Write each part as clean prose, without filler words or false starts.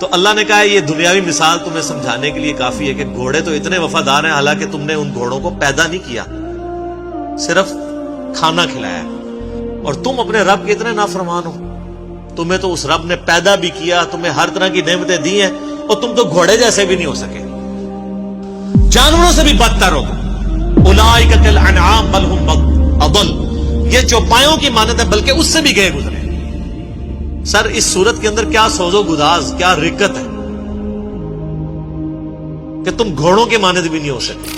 تو اللہ نے کہا یہ دنیاوی مثال تمہیں سمجھانے کے لیے کافی ہے کہ گھوڑے تو اتنے وفادار ہیں، حالانکہ تم نے ان گھوڑوں کو پیدا نہیں کیا، صرف کھانا کھلایا، اور تم اپنے رب کے اتنے نافرمان ہو۔ تمہیں تو اس رب نے پیدا بھی کیا، تمہیں ہر طرح کی نعمتیں دی ہیں، اور تم تو گھوڑے جیسے بھی نہیں ہو سکے، جانوروں سے بھی بدتر ہو۔ اولئک کالانعام بل ہم اضل، یہ چوپایوں کی مانند ہے بلکہ اس سے بھی گئے گزرے۔ سر اس صورت کے اندر کیا سوز و گداز، کیا رکت ہے کہ تم گھوڑوں کے مانند بھی نہیں ہو سکتے۔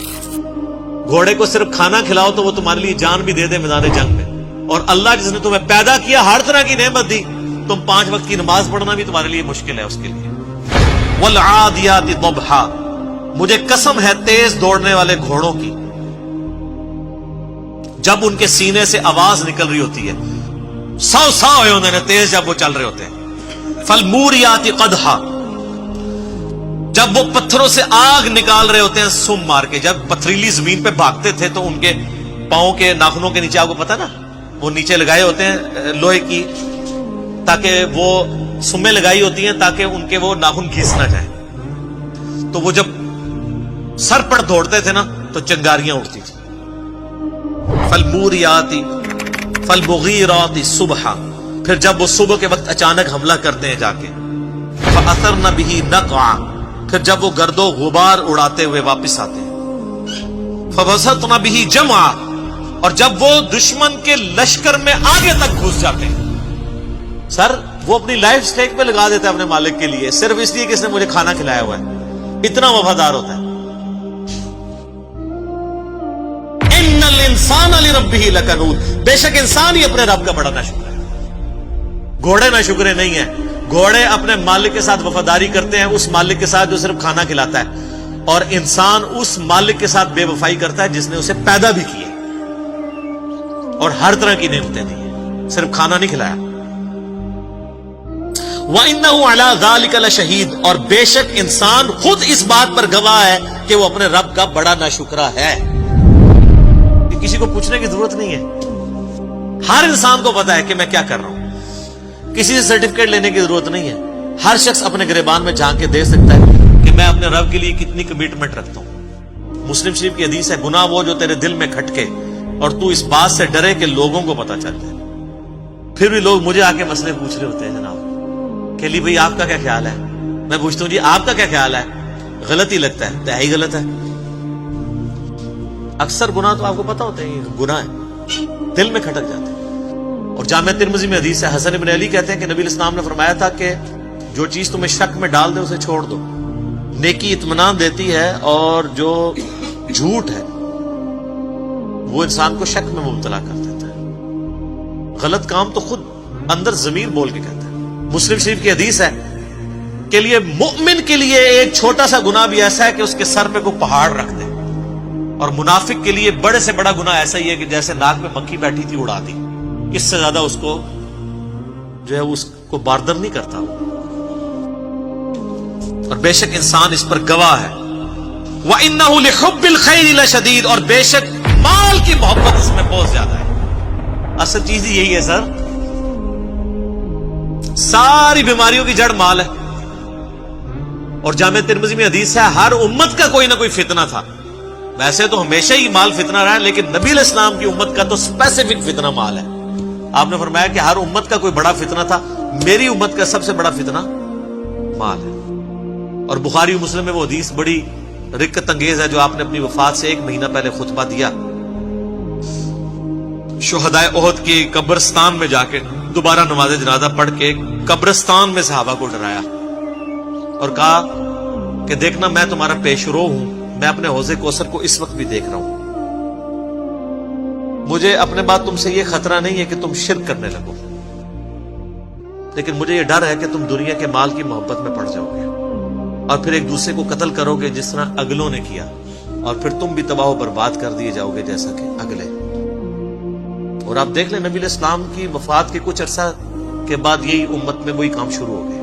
گھوڑے کو صرف کھانا کھلاؤ تو وہ تمہارے لیے جان بھی دے دے میدان جنگ میں، اور اللہ جس نے تمہیں پیدا کیا، ہر طرح کی نعمت دی، تم 5 وقت کی نماز پڑھنا بھی تمہارے لیے مشکل ہے اس کے لیے۔ والعادیات ضبحا، مجھے قسم ہے تیز دوڑنے والے گھوڑوں کی، جب ان کے سینے سے آواز نکل رہی ہوتی ہے، سو ہوئے انہوں نے تیز جب وہ چل رہے ہوتے ہیں۔ فالموریات قدحا، جب وہ پتھروں سے آگ نکال رہے ہوتے ہیں سم مار کے، جب پتھریلی زمین پہ بھاگتے تھے تو ان کے پاؤں کے ناخنوں کے نیچے، آپ کو پتا نا وہ نیچے لگائے ہوتے ہیں لوہے کی، تاکہ وہ سمیں لگائی ہوتی ہیں تاکہ ان کے وہ ناخن گھس نہ جائیں، تو وہ جب سر پر دوڑتے تھے نا تو چنگاریاں اٹھتی تھی۔ فالموریات فالمغیرات صبحا، پھر جب وہ صبح کے وقت اچانک حملہ کرتے ہیں جا کے، فاثرن به نقعا، پھر جب وہ گرد و غبار اڑاتے ہوئے واپس آتے ہیں، فبسطن به جمعا، اور جب وہ دشمن کے لشکر میں آگے تک گھس جاتے ہیں۔ سر وہ اپنی لائف سٹیک پہ لگا دیتا ہے اپنے مالک کے لیے، صرف اس لیے کہ اس نے مجھے کھانا کھلایا ہوا ہے، اتنا وفادار ہوتا ہے۔ ان الانسان لربہ لکنود، بے شک انسان ہی اپنے رب کا بڑا ناشکر ہے، گھوڑے ناشکرے نہیں ہیں۔ گھوڑے اپنے مالک کے ساتھ وفاداری کرتے ہیں، اس مالک کے ساتھ جو صرف کھانا کھلاتا ہے، اور انسان اس مالک کے ساتھ بے وفائی کرتا ہے جس نے اسے پیدا بھی کیا اور ہر طرح کی نعمتیں دی ہیں، صرف کھانا نہیں کھلایا۔ وَإِنَّهُ عَلَى ذَلِكَ لَشَهِيدٌ، اور بے شک انسان خود اس بات پر گواہ ہے کہ وہ اپنے رب کا بڑا ناشکرا ہے۔ کسی کو پوچھنے کی ضرورت نہیں ہے، ہر انسان کو پتا ہے کہ میں کیا کر رہا ہوں، کسی سے سرٹیفکیٹ لینے کی ضرورت نہیں ہے۔ ہر شخص اپنے گریبان میں جھانک کے دیکھ سکتا ہے کہ میں اپنے رب کے لیے کتنی کمٹمنٹ رکھتا ہوں۔ مسلم شریف کی حدیث ہے، گناہ وہ جو تیرے دل میں کھٹکے اور تو اس بات سے ڈرے کہ لوگوں کو پتا چل جائے۔ پھر بھی لوگ مجھے آ کے مسئلے پوچھ رہے ہوتے ہیں، جناب کہ علی بھائی آپ کا کیا خیال ہے؟ میں پوچھتا ہوں جی آپ کا کیا خیال ہے؟ غلط ہی لگتا ہے، تو ہی غلط ہے۔ اکثر گناہ تو آپ کو پتا ہوتے ہیں گناہ ہے، دل میں کھٹک جاتے ہیں۔ اور جامع ترمذی میں حدیث ہے، حسن بن علی کہتے ہیں کہ نبی علیہ السلام نے فرمایا تھا کہ جو چیز تمہیں شک میں ڈال دے اسے چھوڑ دو، نیکی اطمینان دیتی ہے، اور جو جھوٹ ہے وہ انسان کو شک میں مبتلا کر دیتا ہے۔ غلط کام تو خود اندر ضمیر بول کے کہتا ہے۔ مسلم شریف کی حدیث ہے کہ لیے مؤمن کے لیے ایک چھوٹا سا گناہ بھی ایسا ہے کہ اس کے سر پہ کوئی پہاڑ رکھ دے، اور منافق کے لیے بڑے سے بڑا گناہ ایسا ہی ہے کہ جیسے ناک میں مکھی بیٹھی تھی اڑا دی، اس سے زیادہ اس کو جو ہے اس کو باردر نہیں کرتا۔ اور بے شک انسان اس پر گواہ ہے۔ وَإِنَّهُ لِحُبِّ الْخَيْرِ لَشَدِيدٌ، اور بے شک مال کی محبت اس میں بہت زیادہ ہے۔ اصل چیز ہی یہی ہے سر، ساری بیماریوں کی جڑ مال ہے۔ اور جامع ترمذی میں حدیث ہے، ہر امت کا کوئی نہ کوئی فتنہ تھا، ویسے تو ہمیشہ ہی مال فتنہ رہا ہے، لیکن نبی علیہ السلام کی امت کا تو اسپیسیفک فتنہ مال ہے۔ آپ نے فرمایا کہ ہر امت کا کوئی بڑا فتنہ تھا، میری امت کا سب سے بڑا فتنہ مال ہے۔ اور بخاری و مسلم میں وہ حدیث بڑی رکت انگیز ہے جو آپ نے اپنی وفات سے 1 مہینہ پہلے خطبہ دیا، شہدائے احد کی قبرستان میں جا کے دوبارہ نماز جنازہ پڑھ کے قبرستان میں صحابہ کو ڈرایا اور کہا کہ دیکھنا میں تمہارا پیش رو ہوں، میں اپنے حوض کوثر کو اس وقت بھی دیکھ رہا ہوں، مجھے اپنے بعد تم سے یہ خطرہ نہیں ہے کہ تم شرک کرنے لگو، لیکن مجھے یہ ڈر ہے کہ تم دنیا کے مال کی محبت میں پڑ جاؤ گے اور پھر ایک دوسرے کو قتل کرو گے جس طرح اگلوں نے کیا، اور پھر تم بھی تباہ و برباد کر دیے جاؤ گے جیسا کہ اگلے۔ اور آپ دیکھ لیں نبی علیہ السلام کی وفات کے کچھ عرصہ کے بعد یہی امت میں وہی کام شروع ہو گئے۔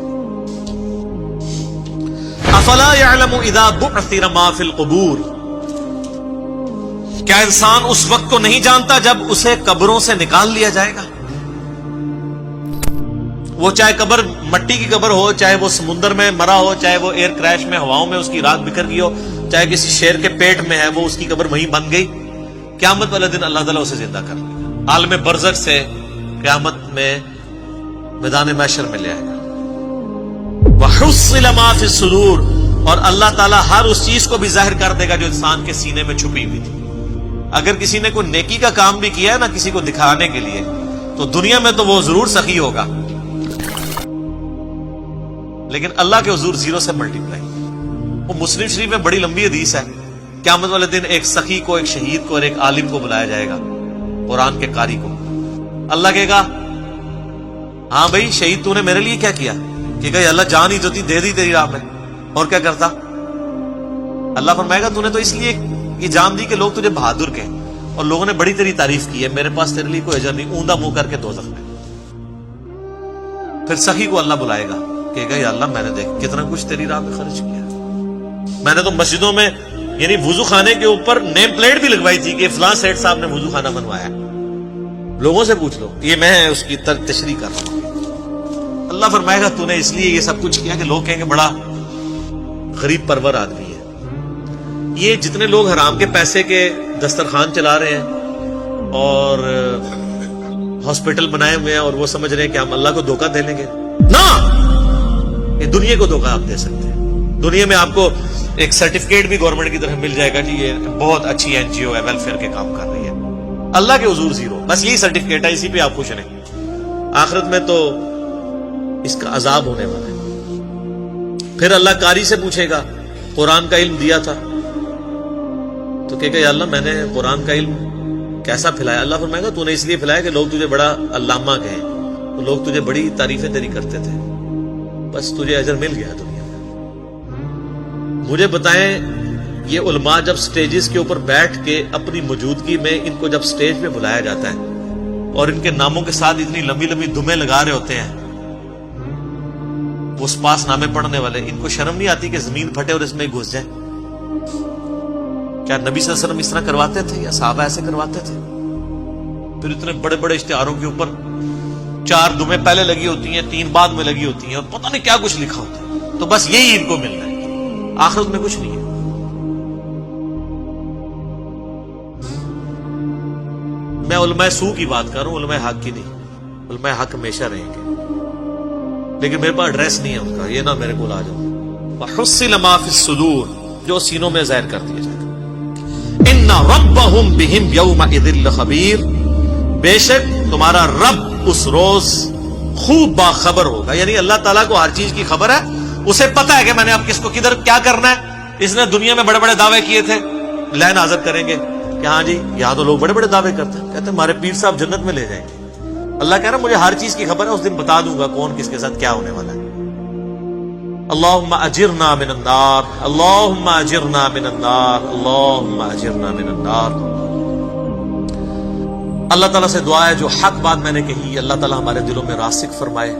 افلا يعلم اذا بعثر ما في القبور، کیا انسان اس وقت کو نہیں جانتا جب اسے قبروں سے نکال لیا جائے گا؟ وہ چاہے قبر مٹی کی قبر ہو، چاہے وہ سمندر میں مرا ہو، چاہے وہ ایئر کریش میں ہواؤں میں اس کی راکھ بکھر گئی ہو، چاہے کسی شیر کے پیٹ میں ہے وہ اس کی قبر وہیں بن گئی، قیامت والے دن اللہ تعالیٰ اسے زندہ کر لے گا، عالم برزخ سے قیامت میں میدان محشر میں لے آئے گا۔ وَحُصِّلَ مَا فِي الصُّدُورِ، اور اللہ تعالیٰ ہر اس چیز کو بھی ظاہر کر دے گا جو انسان کے سینے میں چھپی ہوئی تھی۔ اگر کسی نے کوئی نیکی کا کام بھی کیا ہے نا کسی کو دکھانے کے لیے، تو دنیا میں تو وہ ضرور سخی ہوگا، لیکن اللہ کے حضور زیرو سے ملٹیپلائی۔ وہ مسلم شریف میں بڑی لمبی حدیث ہے، قیامت والے دن ایک سخی کو، ایک شہید کو اور ایک عالم کو بلایا جائے گا، قرآن کے قاری کو۔ اللہ کہے گا ہاں بھائی شہید تو نے میرے لیے کیا کیا؟ کہ کہ اللہ جان ہی ہوتی دے دی تیری راہ میں، اور کیا کرتا؟ اللہ فرمائے گا تو نے تو اس لیے یہ جان دی کہ لوگ تجھے بہادر کہیں، اور لوگوں نے بڑی تیری تعریف کی ہے، میرے پاس تیرے لیے کوئی اجر نہیں، اوندا منہ کر کے دوزخ میں۔ پھر سخی کو اللہ بلائے گا کہ یا اللہ میں نے دیکھ کتنا کچھ تیری راہ میں خرچ کیا، میں نے تو مسجدوں میں یعنی وضو خانے کے اوپر نیم پلیٹ بھی لگوائی تھی کہ فلاں سیٹ صاحب نے وضو خانہ بنوایا، لوگوں سے پوچھ لو، یہ میں اس کی تشریح کر رہا ہوں۔ اللہ فرمائے گا تو نے اس لیے یہ سب کچھ کیا کہ لوگ کہیں گے بڑا غریب پرور آدمی ہے۔ یہ جتنے لوگ حرام کے پیسے کے دسترخوان چلا رہے ہیں اور ہاسپٹل بنائے ہوئے ہیں اور وہ سمجھ رہے ہیں کہ ہم اللہ کو دھوکہ دے لیں گے، نہ، یہ دنیا کو دھوکہ آپ دے سکتے ہیں۔ دنیا میں آپ کو ایک سرٹیفکیٹ بھی گورنمنٹ کی طرف مل جائے گا کہ یہ بہت اچھی این جی او ہے، ویلفیئر کے کام کر رہی ہے، اللہ کے حضور زیرو، بس یہی سرٹیفکیٹ ہے، اسی پہ آپ خوش رہیں۔ آخرت میں تو اس کا عذاب ہونے والا ہے۔ پھر اللہ قاری سے پوچھے گا قرآن کا علم دیا تھا تو کہے گا یا اللہ میں نے قرآن کا علم کیسا پھیلایا؟ اللہ فرمائے گا تو نے اس لیے پھیلایا کہ لوگ تجھے بڑا علامہ کہیں، تو لوگ تجھے بڑی تعریفیں تیری کرتے تھے، بس تجھے اجر مل گیا دنیا میں۔ مجھے بتائیں یہ علماء جب سٹیجز کے اوپر بیٹھ کے اپنی موجودگی میں ان کو جب سٹیج پہ بلایا جاتا ہے اور ان کے ناموں کے ساتھ اتنی لمبی لمبی دمیں لگا رہے ہوتے ہیں اس پاس نامے پڑھنے والے، ان کو شرم نہیں آتی کہ زمین پھٹے اور اس میں گھس جائیں؟ کیا نبی صلی اللہ علیہ وسلم اس طرح کرواتے تھے یا صحابہ ایسے کرواتے تھے؟ پھر اتنے بڑے بڑے اشتہاروں کے اوپر 4 دمیں پہلے لگی ہوتی ہیں، 3 بعد میں لگی ہوتی ہیں، اور پتہ نہیں کیا کچھ لکھا ہوتا ہے، تو بس یہی ان کو ملنا ہے، آخرت میں کچھ نہیں ہے۔ میں علماء سو کی بات کر رہا ہوں، علماء حق کی نہیں۔ علماء حق ہمیشہ رہیں گے، لیکن میرے پاس ایڈریس نہیں ہے ان کا، یہ نہ میرے کو آ جاؤ۔ وَحُصِّلَ مَا فِي الصُّدُورِ، جو سینوں میں ظاہر کر دیا جائے گا۔ إِنَّ رَبَّهُمْ بِهِمْ يَوْمَئِذٍ لَخَبِيرٌ، بے شک تمہارا رب اس روز خوب باخبر ہوگا، یعنی اللہ تعالیٰ کو ہر چیز کی خبر ہے، اسے پتا ہے کہ میں نے اب کس کو کدھر کیا کرنا ہے۔ اس نے دنیا میں بڑے بڑے دعوے کیے تھے، لین حاضر کریں گے کہ ہاں جی یہاں تو لوگ بڑے بڑے دعوے کرتے ہیں، کہتے ہیں ہمارے پیر صاحب جنت میں لے جائیں گے۔ اللہ کہہ رہا مجھے ہر چیز کی خبر ہے، اس دن بتا دوں گا کون کس کے ساتھ کیا ہونے والا ہے۔ اللہم اجرنا من النار، اللہم اجرنا من النار، اللہم اجرنا من النار۔ اللہ تعالیٰ سے دعا ہے جو حق بات میں نے کہی اللہ تعالیٰ ہمارے دلوں میں راسخ فرمائے۔